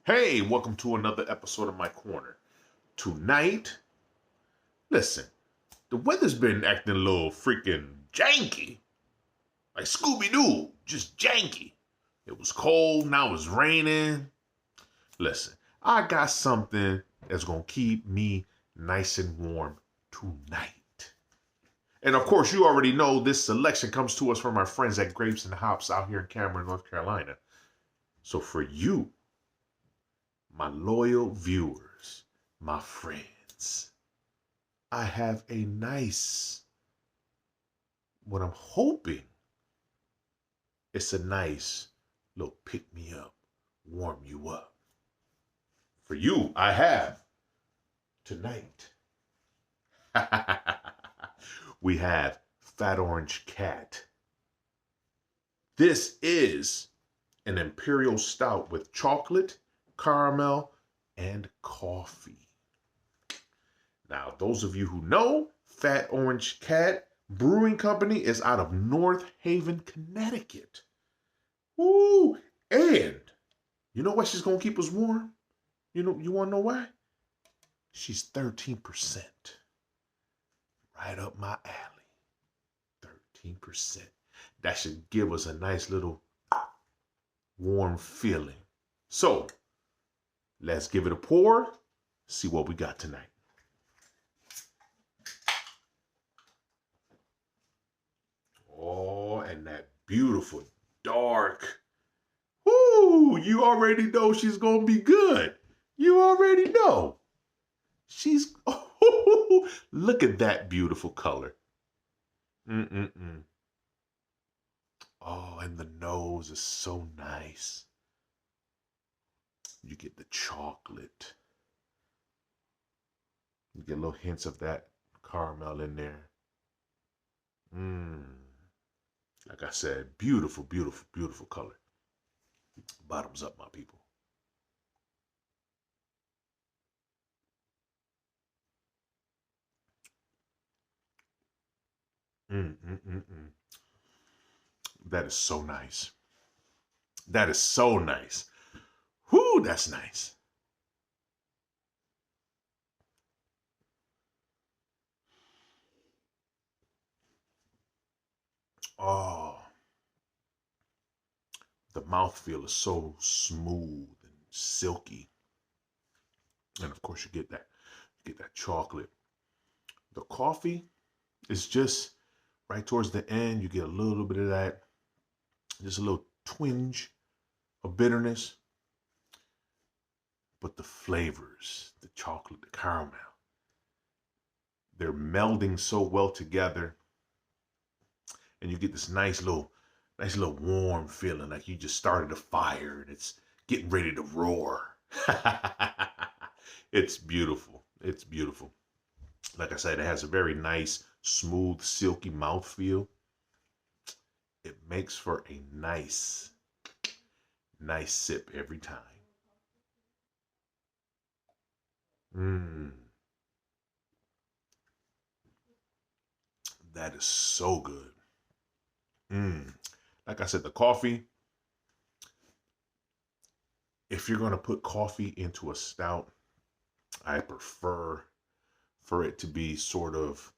Hey, welcome to another episode of My Corner. Tonight, listen, the weather's been acting a little freaking janky. Like Scooby-Doo, just janky. It was cold, now it's raining. Listen, I got something that's going to keep me nice and warm tonight. And of course, you already know this selection comes to us from our friends at Grapes and Hops out here in Cameron, North Carolina. So for you, my loyal viewers, my friends, I have a nice, what I'm hoping, it's a nice little pick-me-up, warm you up. For you, I have, tonight, we have Fat Orange Cat. This is an Imperial Stout with chocolate, caramel, and coffee. Now, those of you who know, Fat Orange Cat Brewing Company is out of North Haven, Connecticut. Ooh, and you know why she's going to keep us warm? You want to know why? She's 13%. Right up my alley. 13%. That should give us a nice little warm feeling. So, let's give it a pour, see what we got tonight. Oh, and that beautiful dark. Woo, you already know she's going to be good. You already know. She's, oh, look at that beautiful color. Oh, and the nose is so nice. You get the chocolate. You get little hints of that caramel in there. Like I said, beautiful, beautiful, beautiful color. Bottoms up, my people. That is so nice. That is so nice. Whoo, that's nice. Oh, the mouthfeel is so smooth and silky. And of course you get that chocolate. The coffee is just right towards the end. You get a little bit of that, just a little twinge of bitterness. But the flavors, the chocolate, the caramel, they're melding so well together. And you get this nice little warm feeling, like you just started a fire and it's getting ready to roar. It's beautiful. It's beautiful. Like I said, it has a very nice, smooth, silky mouthfeel. It makes for a nice sip every time. That is so good. Like I said, the coffee, if you're going to put coffee into a stout, I prefer for it to be sort of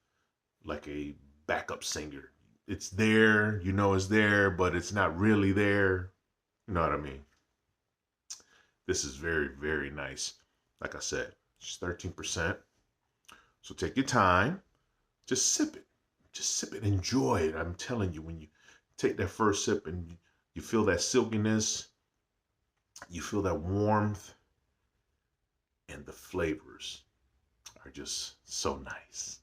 like a backup singer. It's there, you know it's there, but it's not really there. You know what I mean? This is very, very nice. Like I said, it's 13%. So take your time. Just sip it. Just sip it. Enjoy it. I'm telling you, when you take that first sip and you feel that silkiness, you feel that warmth, and the flavors are just so nice.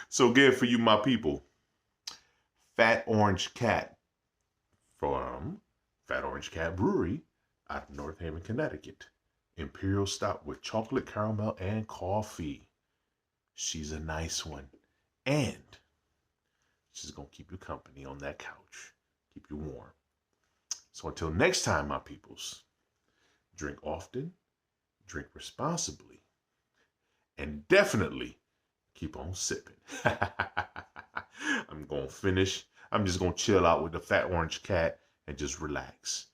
So again, for you, my people, Fat Orange Cat from Fat Orange Cat Brewery out of North Haven, Connecticut. Imperial Stout with chocolate, caramel, and coffee. She's a nice one. And she's going to keep you company on that couch. Keep you warm. So until next time, my peoples, drink often, drink responsibly, and definitely keep on sipping. I'm going to finish. I'm just going to chill out with the Fat Orange Cat and just relax.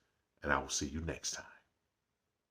And I will see you next time.